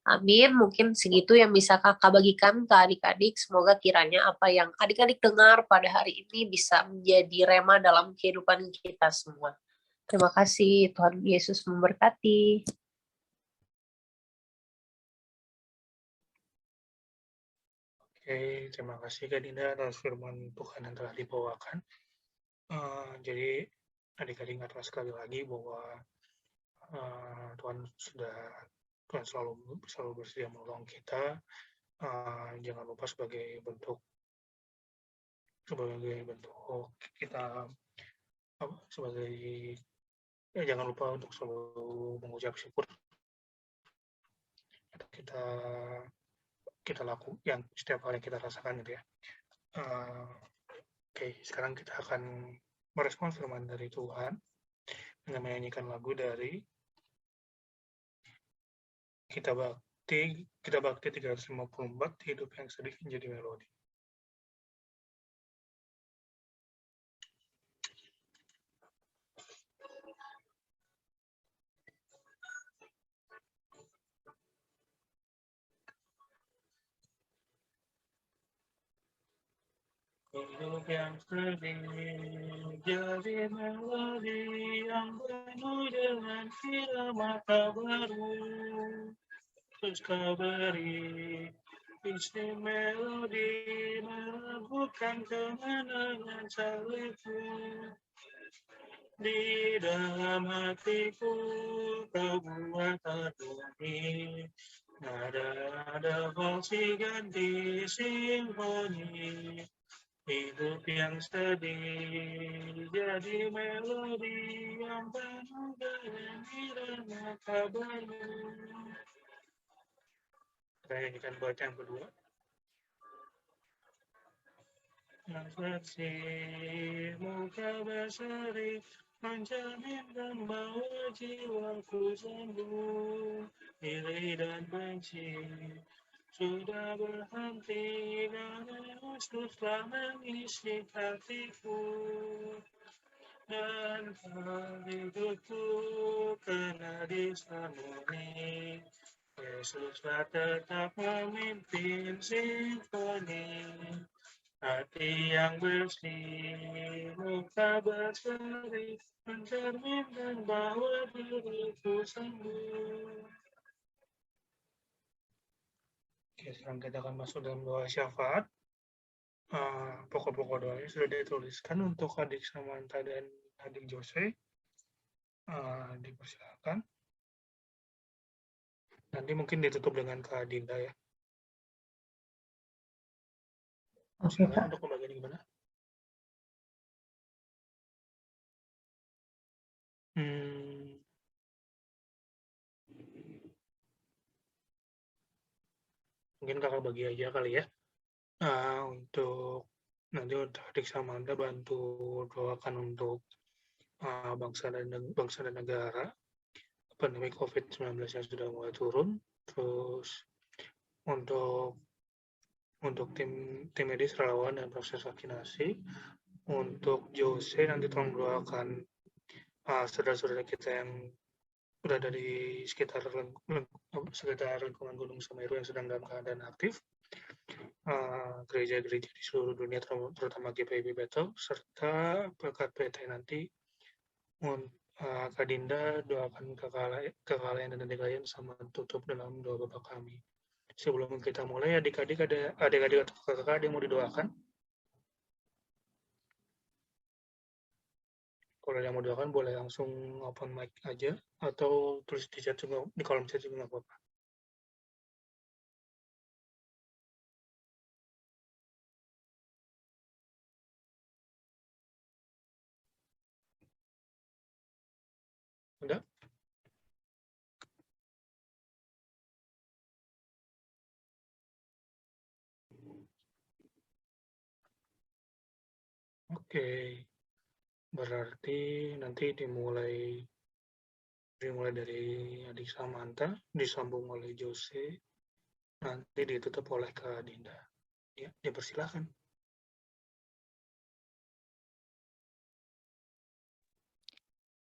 Amin. Mungkin segitu yang bisa kakak bagikan ke adik-adik. Semoga kiranya apa yang adik-adik dengar pada hari ini bisa menjadi rema dalam kehidupan kita semua. Terima kasih. Tuhan Yesus memberkati. Oke, terima kasih Kak Dinda atas firman Tuhan yang telah dibawakan. Jadi adik-adik ingatlah sekali lagi bahwa Tuhan selalu bersedia menolong kita. Jangan lupa sebagai bentuk kita jangan lupa untuk selalu mengucap syukur. yang setiap hari kita rasakan gitu ya. Oke, sekarang kita akan merespon firman dari Tuhan dengan menyanyikan lagu dari Kita Bakti 354, Hidup yang Sedih Menjadi Melodi. Hidup yang sedih jadi melodi yang penuh dengan firman baru. Terus kau beri isi melodi melambungkan kemenangan salibmu. Di dalam hatiku kau buat harmoni, nada-nada falsi ganti simfoni. Hidup yang sedih jadi melodi yang penuh dengan irama kabarmu. Saya akan baca yang kedua. Yang bersih muka berseri menjaminkan bahwa jiwaku sembuh. Iri dan benci sudah berhenti dan Yesus telah mengisi hatiku. Dan hidupku kena disambungi. Yesuslah tetap memimpin simfoni. Hati yang bersih, muka berseri, mencerminkan bahwa diriku sembuh. Oke, sekarang kita akan masuk dalam doa syafaat. Pokok-pokok doanya sudah dituliskan untuk adik Samantha dan adik Jose. Dipersilakan. Nanti mungkin ditutup dengan Kak Dinda ya. Oke, Silakan Kak. untuk pembagian gimana? Mungkin kakak bagi aja kali ya. Untuk nanti untuk adik Samantha bantu doakan untuk bangsa dan negara, pandemi COVID-19 yang sudah mulai turun. Terus untuk tim medis, relawan, dan proses vaksinasi. Untuk Jose nanti tolong doakan saudara-saudara kita yang berada di sekitar lingkungan Gunung Semeru yang sedang dalam keadaan aktif, gereja-gereja di seluruh dunia terutama GPIB Battle, serta berkat PT nanti Kak Dinda doakan kekalahan dan adik kalian sama tutup dalam doa Bapa kami. Sebelum kita mulai, adik-adik atau kakak ada yang mau didoakan? Kalau yang mau doakan boleh langsung open mic aja atau tulis di chat juga, di kolom chat juga nggak apa-apa. Udah? Oke. Berarti nanti dimulai dari adik Samantha, disambung oleh Jose, nanti ditutup oleh Kak Dinda. Ya, dipersilakan.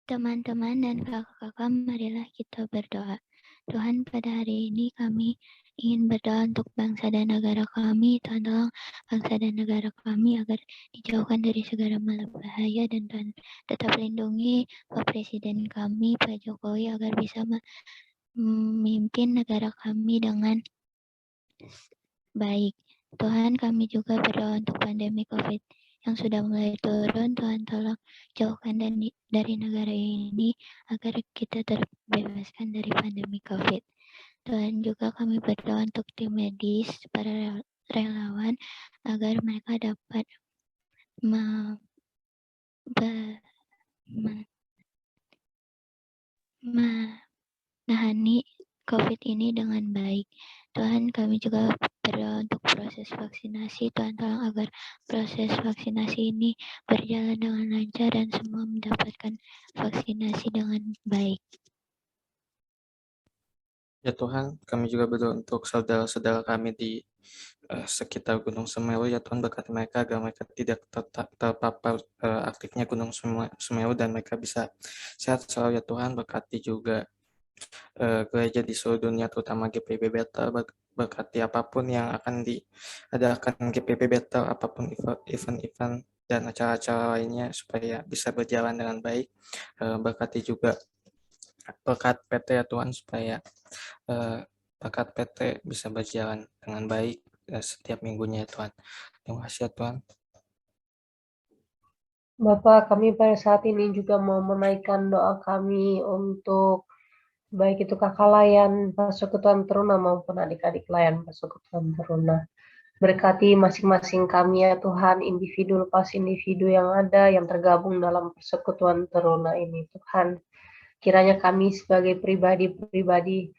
Teman-teman dan kakak-kakak, marilah kita berdoa. Tuhan, pada hari ini kami ingin berdoa untuk bangsa dan negara kami. Tuhan, tolong bangsa dan negara kami agar dijauhkan dari segala bahaya, dan Tuhan tetap lindungi Pak Presiden kami, Pak Jokowi, agar bisa memimpin negara kami dengan baik. Tuhan, kami juga berdoa untuk pandemi COVID yang sudah mulai turun. Tuhan, tolong jauhkan dari negara ini agar kita terbebaskan dari pandemi COVID. Tuhan, juga kami berdoa untuk tim medis, para relawan, agar mereka dapat menangani COVID ini dengan baik. Tuhan, kami juga berdoa untuk proses vaksinasi. Tuhan tolong agar proses vaksinasi ini berjalan dengan lancar dan semua mendapatkan vaksinasi dengan baik. Ya Tuhan, kami juga berdoa untuk saudara-saudara kami di sekitar Gunung Semeru. Ya Tuhan, berkati mereka agar mereka tidak terpapar aktifnya Gunung Semeru dan mereka bisa sehat selalu. Ya Tuhan, berkati juga gereja di seluruh dunia, terutama GPB Bethel. Berkati apapun yang akan diadakan GPB Bethel, apapun event-event dan acara-acara lainnya supaya bisa berjalan dengan baik. Berkati juga berkat PT ya Tuhan, supaya berkat PT bisa berjalan dengan baik setiap minggunya ya Tuhan. Terima kasih ya Tuhan. Bapak, kami pada saat ini juga mau menaikkan doa kami untuk baik itu kakak layan Persekutuan Teruna maupun adik-adik layan Persekutuan Teruna. Berkati masing-masing kami ya Tuhan, individu lepas individu yang ada yang tergabung dalam Persekutuan Teruna ini Tuhan. Kiranya kami sebagai pribadi-pribadi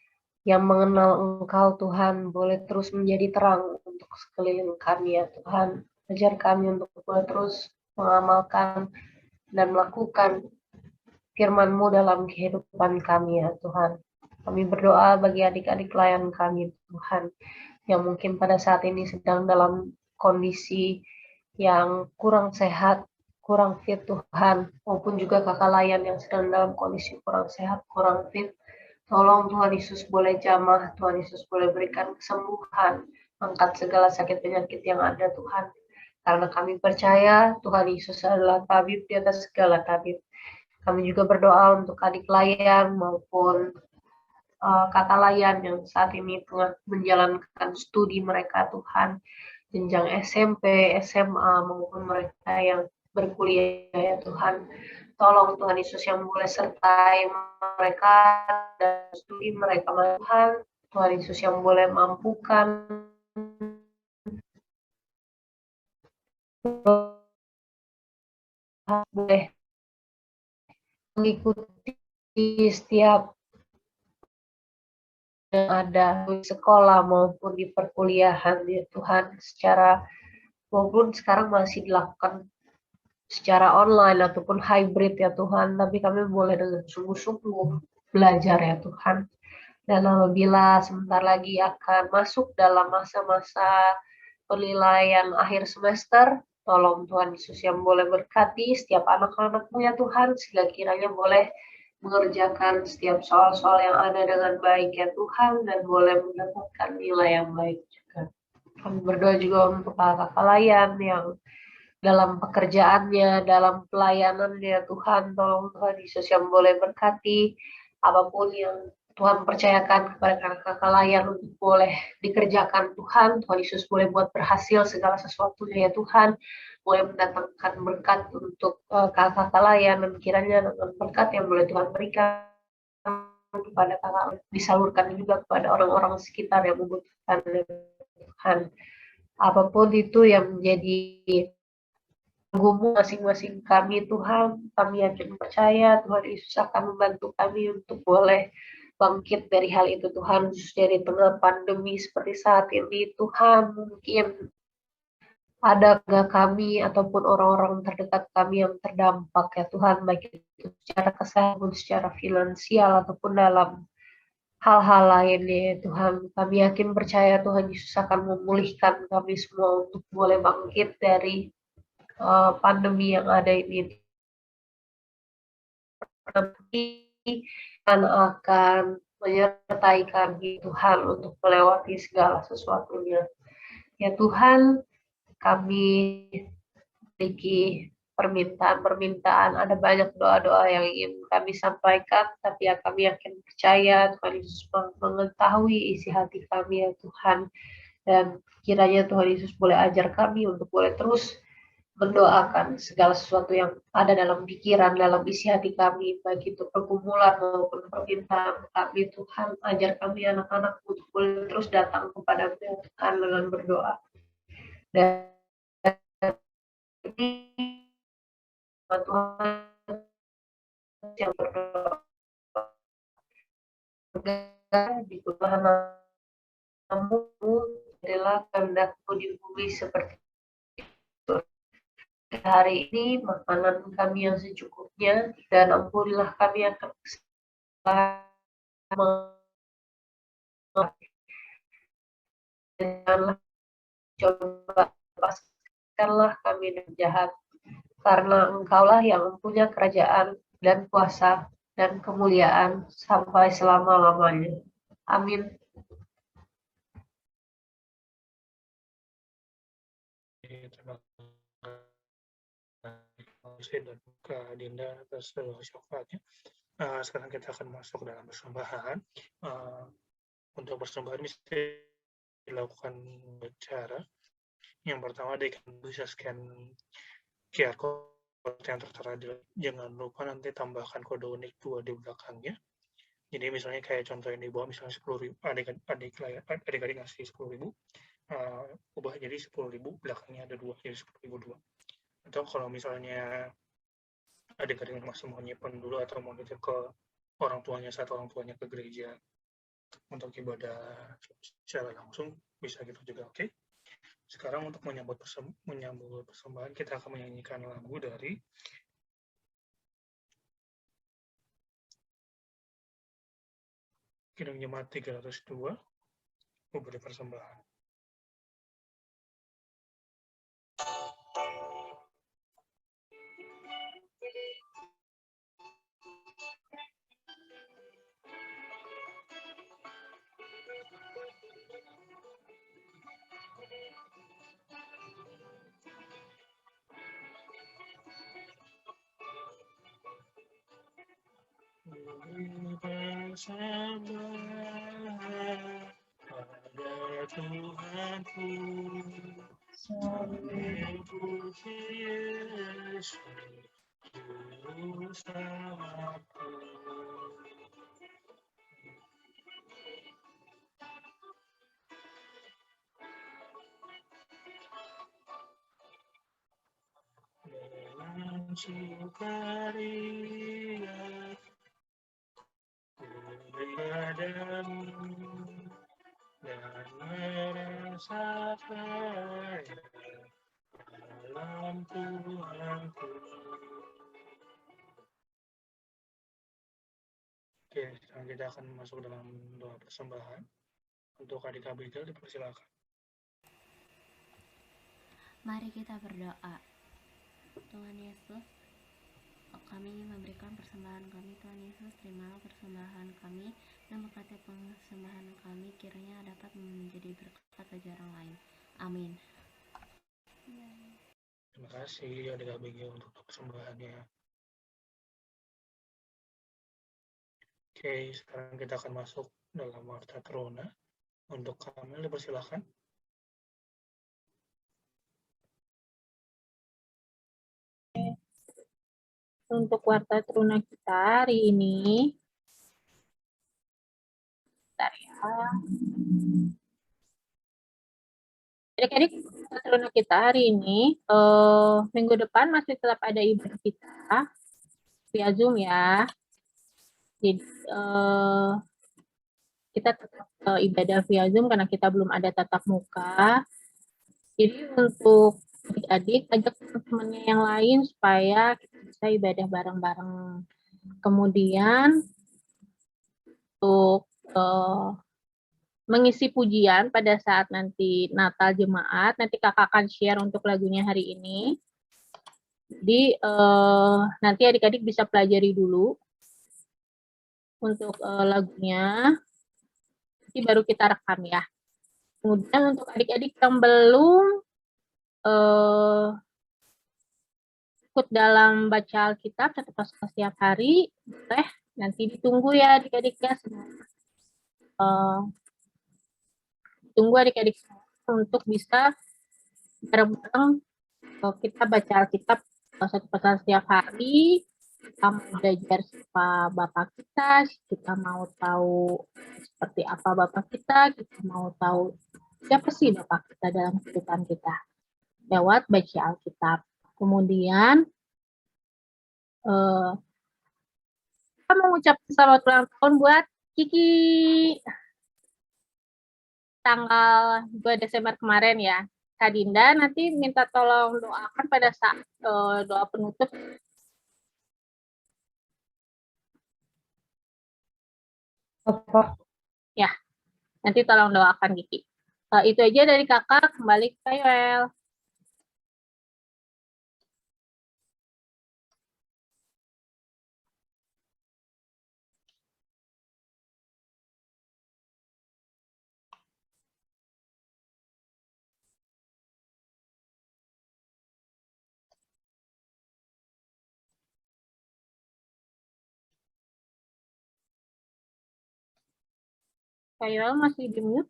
yang mengenal Engkau Tuhan boleh terus menjadi terang untuk sekeliling kami ya Tuhan. Ajar kami untuk boleh terus mengamalkan dan melakukan firman-Mu dalam kehidupan kami ya Tuhan. Kami berdoa bagi adik-adik layan kami Tuhan, yang mungkin pada saat ini sedang dalam kondisi yang kurang sehat, kurang fit Tuhan, maupun juga kakak layan yang sedang dalam kondisi kurang sehat, kurang fit. Tolong Tuhan Yesus boleh jamah, Tuhan Yesus boleh berikan kesembuhan, angkat segala sakit penyakit yang ada Tuhan. Karena kami percaya Tuhan Yesus adalah tabib di atas segala tabib. Kami juga berdoa untuk adik layan maupun kakak layan yang saat ini tengah menjalankan studi mereka Tuhan, jenjang SMP, SMA maupun mereka yang berkuliah ya Tuhan. Tolong Tuhan Yesus yang boleh sertai mereka dan studi mereka Tuhan. Tuhan Yesus yang boleh mampukan boleh mengikuti setiap yang ada di sekolah maupun di perkuliahan ya Tuhan, secara maupun sekarang masih dilakukan secara online ataupun hybrid ya Tuhan, tapi kami boleh dengan sungguh-sungguh belajar ya Tuhan. Dan apabila sebentar lagi akan masuk dalam masa-masa penilaian akhir semester, tolong Tuhan Yesus yang boleh berkati setiap anak-anak-Mu ya Tuhan, sehingga kiranya boleh mengerjakan setiap soal-soal yang ada dengan baik ya Tuhan, dan boleh mendapatkan nilai yang baik juga. Kami berdoa juga untuk kakak layan yang dalam pekerjaannya, dalam pelayanannya Tuhan, tolong Tuhan Yesus yang boleh berkati apapun yang Tuhan percayakan kepada kakak-kakak layan untuk boleh dikerjakan Tuhan. Tuhan Yesus boleh buat berhasil segala sesuatunya ya Tuhan. Boleh mendatangkan berkat untuk kakak-kakak layan, dan kiranya dengan berkat yang boleh Tuhan berikan kepada kakak disalurkan juga kepada orang-orang sekitar yang membutuhkan Tuhan. Apapun itu yang menjadi tanggungan masing-masing kami Tuhan, kami yakin percaya Tuhan Yesus akan membantu kami untuk boleh bangkit dari hal itu Tuhan, dari tengah pandemi seperti saat ini Tuhan. Mungkin ada kami ataupun orang-orang terdekat kami yang terdampak ya Tuhan, baik itu secara kesehatan, secara finansial ataupun dalam hal-hal lainnya ya Tuhan. Kami yakin percaya Tuhan Yesus akan memulihkan kami semua untuk boleh bangkit dari pandemi yang ada ini. Dan akan menyertai kami Tuhan untuk melewati segala sesuatunya. Ya Tuhan, kami memiliki permintaan-permintaan, ada banyak doa-doa yang ingin kami sampaikan, tapi ya kami yakin percaya Tuhan Yesus mengetahui isi hati kami ya Tuhan. Dan kiranya Tuhan Yesus boleh ajar kami untuk boleh terus mendoakan segala sesuatu yang ada dalam pikiran, dalam isi hati kami, baik itu pergumulan maupun permintaan kami Tuhan. Ajar kami anak-anak untuk boleh terus datang kepada Tuhan dengan berdoa. Dan Tuhan yang berdoa di Tuhan namu jadilah kehendak-Mu di bumi seperti itu. Hari ini makanan kami yang secukupnya, dan ampunilah kami akan kesalahan. Janganlah coba lepaskanlah kami dari jahat, karena Engkaulah yang mempunyai kerajaan dan kuasa dan kemuliaan sampai selama-lamanya. Amin. Terima kasih dan Kak Dinda atas syafaatnya. Sekarang kita akan masuk dalam persembahan. Untuk persembahan bisa dilakukan cara. Yang pertama, bisa scan QR code yang tertera di. Jangan lupa nanti tambahkan kode unik 2 di belakangnya. Jadi misalnya kayak contoh yang di bawah, misalnya 10.000, adik-adik ngasih 10.000, ubah jadi 10.000, belakangnya ada 2, jadi 10.002. Atau kalau misalnya adik-adik masih mau nyimpan dulu atau mau nitip ke orang tuanya saat orang tuanya ke gereja untuk ibadah secara langsung, bisa gitu juga. Oke. Sekarang untuk menyambut persembahan, kita akan menyanyikan lagu dari Kidung Jemaat 302, Memberi Persembahan. Persembahan pada Tuhanku, sambil puji Yesus, Juru Selamatku. Dengan sukaria padamu dan merasa kaya dalam Tuhanku. Oke, sekarang kita akan masuk dalam doa persembahan. Untuk adik Abigail dipersilakan. Mari kita berdoa. Tuhan Yesus, kami ingin memberikan persembahan kami. Tuhan Yesus, terimalah persembahan kami dan berkati persembahan kami, kiranya dapat menjadi berkat bagi orang lain. Amin. Terima kasih adik Abigail untuk persembahannya. Oke, sekarang kita akan masuk dalam warta teruna. Untuk Kamil dipersilakan. Untuk warta teruna kita hari ini, bentar ya. Adik-adik, warta teruna kita hari ini, minggu depan masih tetap ada ibadah kita via Zoom ya. Jadi kita tetap ibadah via Zoom karena kita belum ada tatap muka. Jadi untuk adik-adik, ajak teman-temannya yang lain supaya kita bisa ibadah bareng-bareng. Kemudian untuk mengisi pujian pada saat nanti Natal Jemaat, nanti kakak akan share untuk lagunya hari ini. Jadi nanti adik-adik bisa pelajari dulu untuk lagunya, nanti baru kita rekam ya. Kemudian untuk adik-adik yang belum ikut dalam baca Alkitab setiap hari, boleh nanti ditunggu ya adik-adik ya. Tunggu adik-adik untuk bisa bareng-bareng kita baca Alkitab satu pasal setiap hari. Kita mau belajar siapa Bapak kita mau tahu seperti apa Bapak kita mau tahu siapa sih Bapak kita dalam kehidupan kita lewat baca Alkitab. Kemudian kita mengucapkan selamat ulang tahun buat Kiki. tanggal 2 Desember kemarin ya. Kak Dinda nanti minta tolong doakan pada saat doa penutup. Apa? Ya, nanti tolong doakan Kiki. Itu aja dari kakak, kembali ke Yoel. Kak Yoel masih di mute.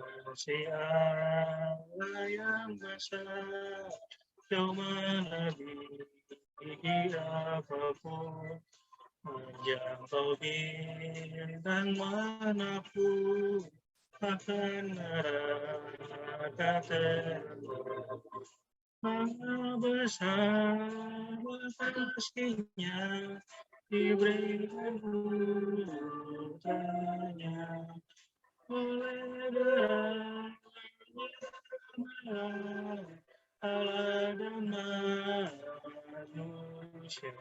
Kasih Allah yang besar, jauh melebihi apapun, menjangkau bintang manapun, akan neraka terbuka. Maha besar kasih-Nya, diberikan putranya, oleh Allah dan manusia.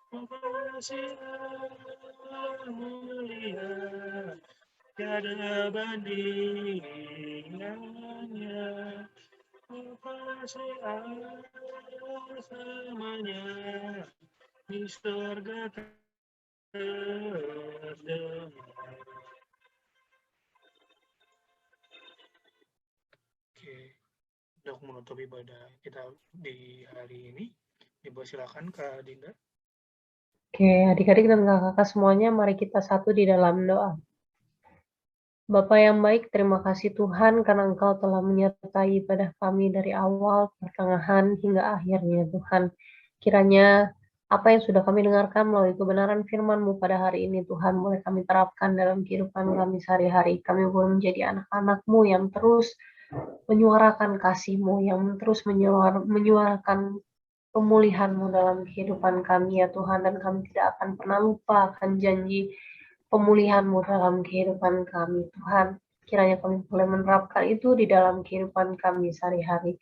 Kasih Allah mulia, tiada bandingannya. Kasih Allah selamanya, di surga terdamai. Oke, untuk menutup ibadah kita di hari ini, silakan Kak Dinda. Oke, adik-adik dan kakak semuanya, mari kita satu di dalam doa. Bapa yang baik, terima kasih Tuhan karena Engkau telah menyertai ibadah kami dari awal, pertengahan, hingga akhirnya Tuhan. Kiranya apa yang sudah kami dengarkan melalui kebenaran firman-Mu pada hari ini Tuhan, boleh kami terapkan dalam kehidupan kami sehari-hari. Kami boleh menjadi anak-anak-Mu yang terus menyuarakan kasih-Mu, yang terus menyuarakan pemulihan-Mu dalam kehidupan kami ya Tuhan, dan kami tidak akan pernah lupa akan janji pemulihan-Mu dalam kehidupan kami Tuhan. Kiranya kami boleh menerapkan itu di dalam kehidupan kami sehari-hari.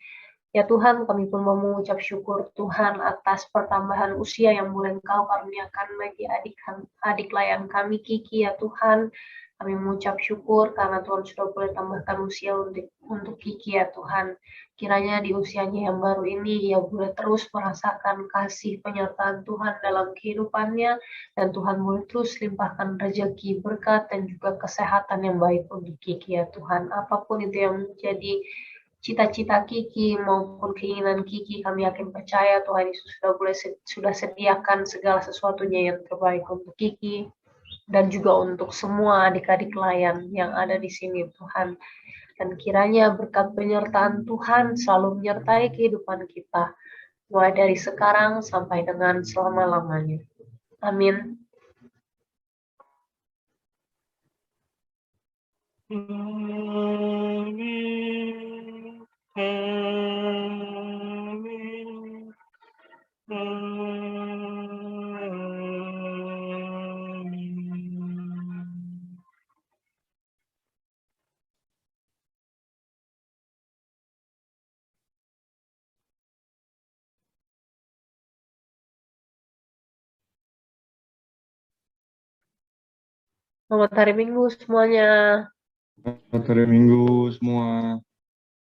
Ya Tuhan, kami pun mau mengucap syukur Tuhan atas pertambahan usia yang boleh Engkau karuniakan bagi adik layan kami Kiki ya Tuhan. Kami mengucap syukur karena Tuhan sudah boleh tambahkan usia untuk Kiki ya Tuhan. Kiranya di usianya yang baru ini ia boleh terus merasakan kasih penyertaan Tuhan dalam kehidupannya, dan Tuhan boleh terus limpahkan rezeki, berkat, dan juga kesehatan yang baik untuk Kiki ya Tuhan. Apapun itu yang menjadi cita-cita Kiki maupun keinginan Kiki, kami yakin percaya Tuhan Yesus sudah sediakan segala sesuatunya yang terbaik untuk Kiki dan juga untuk semua adik-adik layan yang ada di sini Tuhan. Dan kiranya berkat penyertaan Tuhan selalu menyertai kehidupan kita, mulai dari sekarang sampai dengan selama-lamanya. Amin. Amin. Amin. Amin. Selamat hari Minggu semuanya. Selamat hari Minggu semua.